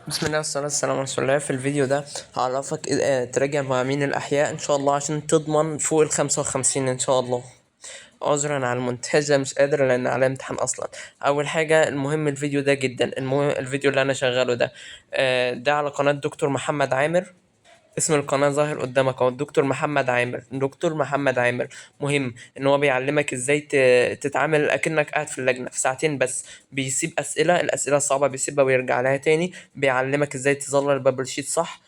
بسم الله والصلاة والسلام على رسول الله. في الفيديو ده هعرفك تراجع مع مين الأحياء إن شاء الله عشان تضمن فوق ال55 إن شاء الله. عذرا على المنتهزة، مش قادر لأن على امتحان أصلا. أول حاجة، المهم الفيديو ده جدا، المهم الفيديو اللي أنا شغاله ده ده على قناة دكتور محمد عامر. اسم القناة ظاهر قدامك اهو، دكتور محمد عامر، دكتور محمد عامر. مهم ان هو بيعلمك ازاي تتعامل اكنك قاعد في اللجنة في ساعتين بس. بيسيب الاسئلة الصعبة بيسيبها ويرجع لها تاني. بيعلمك ازاي تظلل البابل شيت صح.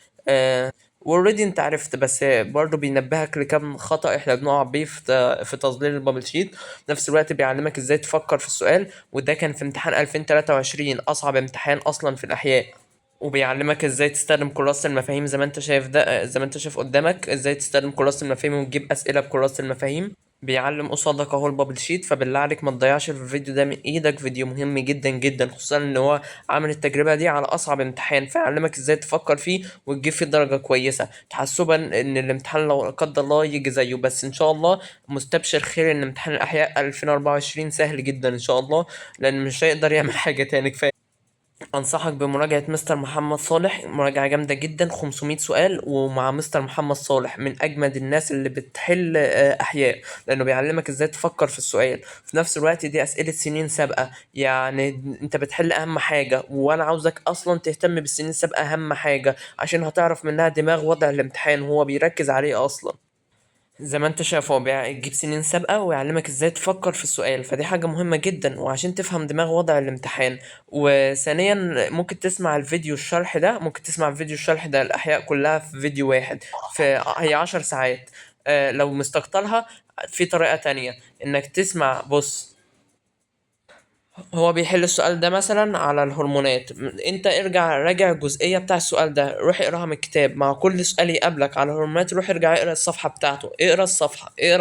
اوريدي انت عرفت، بس برضه بينبهك لكم خطأ احنا بنقع بيه في تظليل البابل شيت. في نفس الوقت بيعلمك ازاي تفكر في السؤال، وده كان في امتحان 2023 اصعب امتحان اصلا في الاحياء. وبيعلمك ازاي تستخدم كراسة المفاهيم زي ما انت شايف ده، زي ما انت شايف قدامك ازاي تستخدم كراسة المفاهيم وتجيب اسئلة بكراسة المفاهيم. بيعلم قصادك اهو البابل شيت، فبالله عليك ما تضيعش في الفيديو ده من ايدك، فيديو مهم جدا جدا، خصوصا ان هو عامل التجربة دي على اصعب امتحان، فيعلمك ازاي تفكر فيه وتجيب فيه درجة كويسة، تحسبا ان الامتحان لو لا قدر الله يجي زيه. بس ان شاء الله مستبشر خير ان امتحان الاحياء 2024 سهل جدا ان شاء الله، لان مش هيقدر يعمل حاجة تاني. كفاية انصحك بمراجعة مستر محمد صالح، مراجعة جامدة جدا، 500 سؤال، ومع مستر محمد صالح من اجمد الناس اللي بتحل احياء، لانه بيعلمك ازاي تفكر في السؤال. في نفس الوقت دي اسئلة سنين سابقة، يعني انت بتحل اهم حاجة، وانا عاوزك اصلا تهتم بالسنين السابقة اهم حاجة، عشان هتعرف منها دماغ وضع الامتحان هو بيركز عليه اصلا. زي ما انت شايف هو بيجيب سنين سابقة ويعلمك ازاي تفكر في السؤال، فدي حاجة مهمة جدا وعشان تفهم دماغ وضع الامتحان. وثانيا ممكن تسمع الفيديو الشرح ده، ممكن تسمع فيديو الشرح ده الأحياء كلها في فيديو واحد، هي 10 ساعات. لو مستكترها في طريقة تانية انك تسمع. بص، هو بيحل السؤال ده مثلا على الهرمونات، انت ارجع راجع الجزئية بتاع السؤال ده، روح اقراها من الكتاب. مع كل سؤال يقابلك على الهرمونات روح ارجع اقرا الصفحة بتاعته، اقرا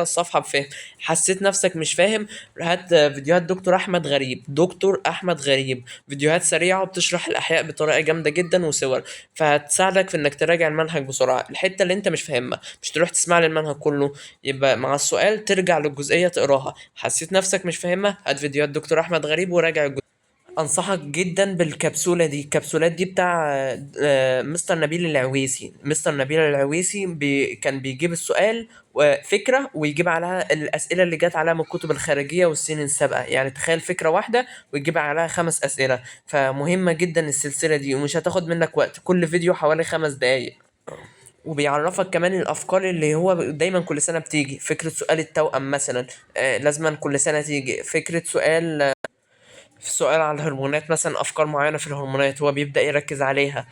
الصفحة بفهم. حسيت نفسك مش فاهم، هات فيديوهات دكتور احمد غريب، دكتور احمد غريب فيديوهات سريعة وبتشرح الاحياء بطريقة جامدة جدا وصور، فهتساعدك في انك تراجع المنهج بسرعة. الحتة اللي انت مش فاهمها مش تروح تسمع لي المنهج كله، يبقى مع السؤال ترجع للجزئية تقراها. حسيت نفسك مش فاهمها، هات فيديوهات دكتور احمد غريب وراجع. انصحك جدا بالكبسولة دي، الكبسولات دي بتاع مستر نبيل العويسي. مستر نبيل العويسي كان بيجيب السؤال وفكرة ويجيب عليها الأسئلة اللي جات عليها من الكتب الخارجية والسنين السابقة، يعني تخيل فكرة واحدة ويجيب عليها 5 أسئلة. فمهمة جدا السلسلة دي ومش هتاخد منك وقت، كل فيديو حوالي 5 دقايق. وبيعرفك كمان الافكار اللي هو دايما كل سنه بتيجي، فكره سؤال التوأم مثلا. لازما كل سنه تيجي فكره سؤال، في سؤال على الهرمونات مثلا، افكار معينه في الهرمونات هو بيبدا يركز عليها.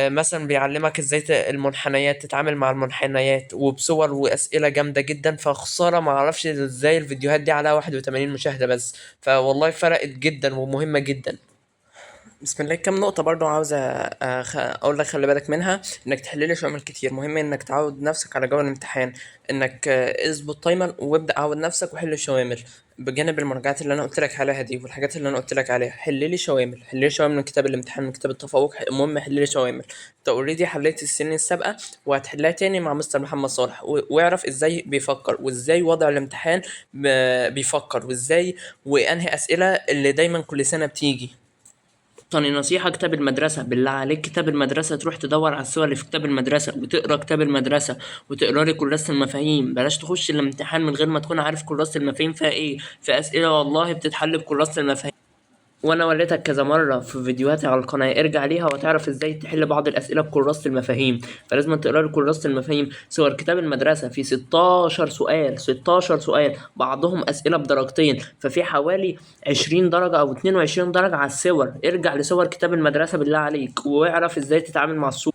مثلا بيعلمك ازاي المنحنيات، تتعامل مع المنحنيات وبصور واسئله جامده جدا. فخساره ما اعرفش ازاي الفيديوهات دي عليها 81 مشاهده بس، فوالله فرقت جدا ومهمه جدا. بسم الله. كام نقطة برضو عاوز أقول لك خلي بالك منها، إنك تحل لي شوامل كتير. مهم إنك تعود نفسك على جو الامتحان، إنك اظبط تايمر وابدأ عود نفسك وحل الشوامل. بجانب المراجعات اللي أنا قلت لك عليها دي والحاجات اللي أنا قلت لك عليها، حل لي شوامل، حل لي شوامل من كتاب الامتحان، من كتاب التفوق. المهم حل لي شوامل. أنت أوريدي حليت السنين السابقة وهتحلها تاني مع مستر محمد صالح، واعرف إزاي بيفكر وإزاي وضع الامتحان بيفكر وإزاي، وأنهي أسئلة اللي دايما كل سنة بتيجي. تاني نصيحة، كتاب المدرسة، بالله عليك كتاب المدرسة تروح تدور على الصور اللي في كتاب المدرسة وتقرا كتاب المدرسة وتقرا لي كراسة المفاهيم. بلاش تخش الامتحان من غير ما تكون عارف كراسة المفاهيم فيها ايه. في أسئلة والله بتتحل بكراسة المفاهيم، وانا وريتك كذا مره في فيديوهاتي على القناه، ارجع ليها وتعرف ازاي تحل بعض الاسئله بكراسه المفاهيم. فلازم تقرا لي كراسه المفاهيم. صور كتاب المدرسه في 16 سؤال، 16 سؤال، بعضهم اسئله بدرجتين، ففي حوالي 20 درجه او 22 درجه على الصور. ارجع لصور كتاب المدرسه بالله عليك واعرف ازاي تتعامل مع الصور.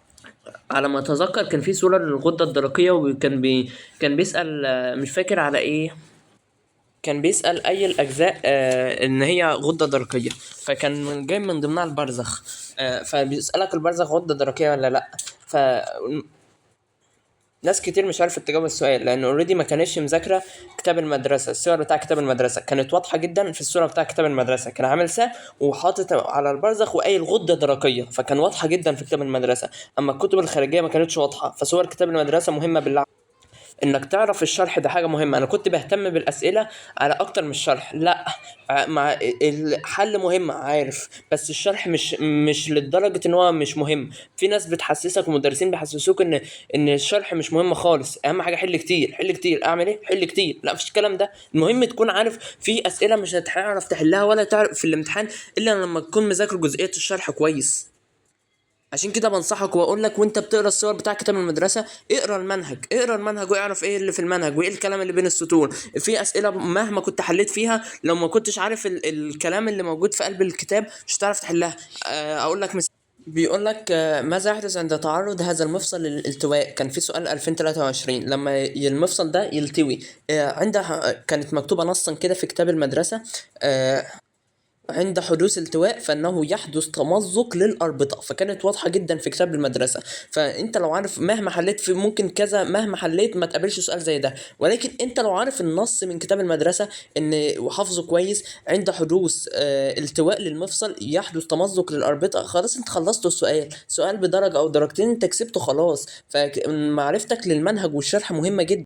على ما اتذكر كان في صوره للغده الدرقيه، وكان كان بيسال مش فاكر على ايه، كان بيسأل أي الأجزاء إن هي غدة درقية، فكان جاي من ضمنها البرزخ. فبيسألك البرزخ غدة درقية ولا لأ. فناس كتير مش عارفة تجاوب السؤال، لأن اوريدي ما كانتش مذاكرة كتاب المدرسة. الصور بتاع كتاب المدرسة كانت واضحة جدا، في الصورة بتاع كتاب المدرسة كان عامل وحاطط على البرزخ وقايل غدة درقية، فكان واضحة جدا في كتاب المدرسة. أما الكتب الخارجية ما كانتش واضحة، فصور كتاب المدرسة مهمة بالله. انك تعرف الشرح ده حاجة مهمة. انا كنت بهتم بالاسئلة على اكتر من الشرح، لا، مع الحل مهم عارف، بس الشرح مش لدرجة ان هو مش مهم. في ناس بتحسسك ومدرسين بيحسسوك ان الشرح مش مهم خالص، اهم حاجة حل كتير حل كتير. اعمل ايه؟ حل كتير. لا، مفيش الكلام ده. المهم تكون عارف في اسئلة مش هتعرف تحلها ولا تعرف في الامتحان الا لما تكون مذاكر جزئية الشرح كويس. عشان كده بنصحك واقول لك وانت بتقرا الصور بتاع كتاب المدرسه، اقرا المنهج، اقرا المنهج واعرف ايه اللي في المنهج وايه الكلام اللي بين السطور. في اسئله مهما كنت حليت فيها لو ما كنتش عارف الكلام اللي موجود في قلب الكتاب مش هتعرف تحلها. اقول لك مثال. بيقول لك ماذا يحدث عند تعرض هذا المفصل للالتواء؟ كان في سؤال 2023 لما المفصل ده يلتوي. عندها كانت مكتوبه نصا كده في كتاب المدرسه. عند حدوث التواء فإنه يحدث تمزق للأربطة، فكانت واضحة جدا في كتاب المدرسة. فأنت لو عارف مهما حليت في ممكن كذا، مهما حليت ما تقابلش سؤال زي ده، ولكن أنت لو عارف النص من كتاب المدرسة إن وحافظه كويس، عند حدوث التواء للمفصل يحدث تمزق للأربطة، خلاص أنت خلصت السؤال. سؤال بدرجة أو درجتين أنت كسبته خلاص. فمعرفتك للمنهج والشرح مهمة جدا.